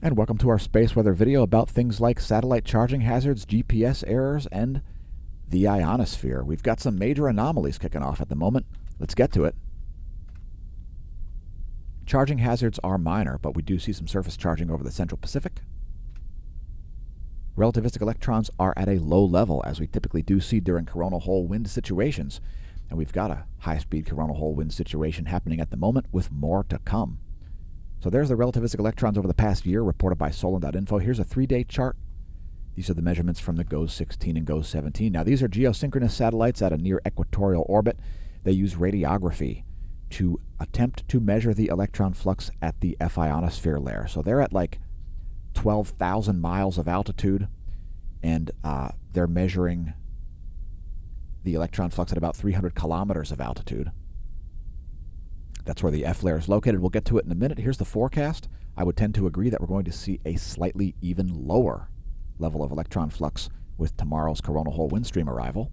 And welcome to our space weather video about things like satellite charging hazards, GPS errors, and the ionosphere. We've got some major anomalies kicking off at the moment. Let's get to it. Charging hazards are minor, but we do see some surface charging over the Central Pacific. Relativistic electrons are at a low level, as we typically do see during coronal hole wind situations. And we've got a high-speed coronal hole wind situation happening at the moment, with more to come. So there's the relativistic electrons over the past year, reported by Solon.info. Here's a 3-day chart. These are the measurements from the GOES 16 and GOES 17. Now, these are geosynchronous satellites at a near equatorial orbit. They use radiography to attempt to measure the electron flux at the Ionosphere layer. So they're at like 12,000 miles of altitude, and they're measuring the electron flux at about 300 kilometers of altitude. That's where the F layer is located. We'll get to it in a minute. Here's the forecast. I would tend to agree that we're going to see a slightly even lower level of electron flux with tomorrow's coronal hole wind stream arrival.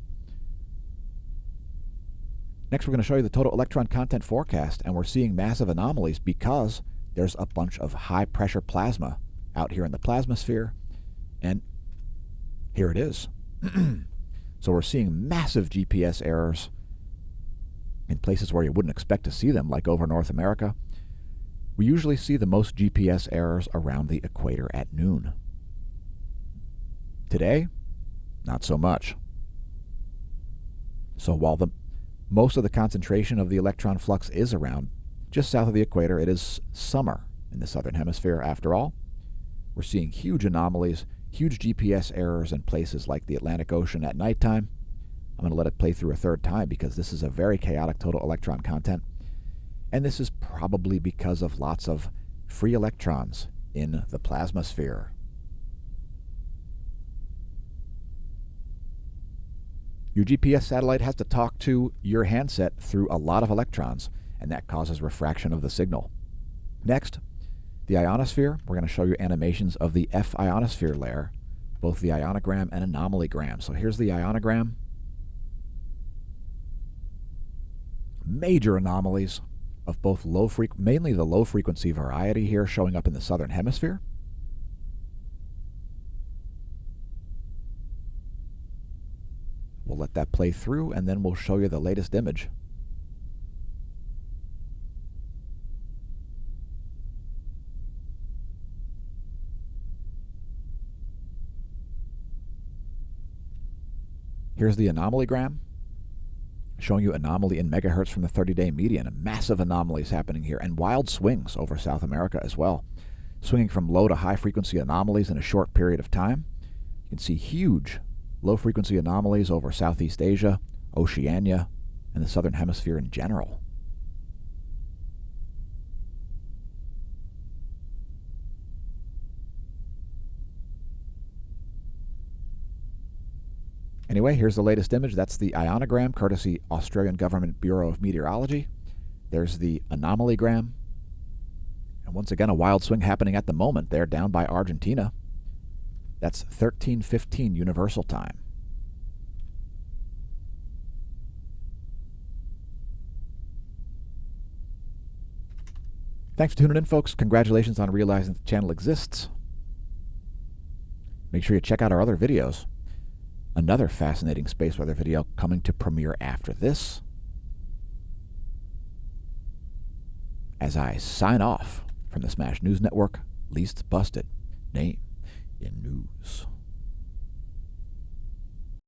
Next, we're going to show you the total electron content forecast, and we're seeing massive anomalies because there's a bunch of high-pressure plasma out here in the plasmasphere, and here it is. So we're seeing massive GPS errors in places where you wouldn't expect to see them, like over North America. We usually see the most GPS errors around the equator at noon. Today, not so much. So while most of the concentration of the electron flux is around just south of the equator, it is summer in the southern hemisphere after all. We're seeing huge anomalies, huge GPS errors in places like the Atlantic Ocean at nighttime. I'm going to let it play through a third time because this is a very chaotic total electron content. And this is probably because of lots of free electrons in the plasmasphere. Your GPS satellite has to talk to your handset through a lot of electrons, and that causes refraction of the signal. Next, the ionosphere. We're going to show you animations of the F ionosphere layer, both the ionogram and anomalygram. So here's the ionogram. Major anomalies of both mainly the low frequency variety here showing up in the southern hemisphere. We'll let that play through, and then we'll show you the latest image. Here's the anomalygram, showing you anomaly in megahertz from the 30-day median. Massive anomalies happening here, and wild swings over South America as well. Swinging from low to high frequency anomalies in a short period of time. You can see huge low frequency anomalies over Southeast Asia, Oceania, and the southern hemisphere in general. Anyway, here's the latest image. That's the ionogram, courtesy Australian Government Bureau of Meteorology. There's the anomalygram. And once again, a wild swing happening at the moment. They're down by Argentina. That's 13:15 Universal Time. Thanks for tuning in, folks. Congratulations on realizing the channel exists. Make sure you check out our other videos. Another fascinating space weather video coming to premiere after this. As I sign off from the smAsho News Network, least busted name in news.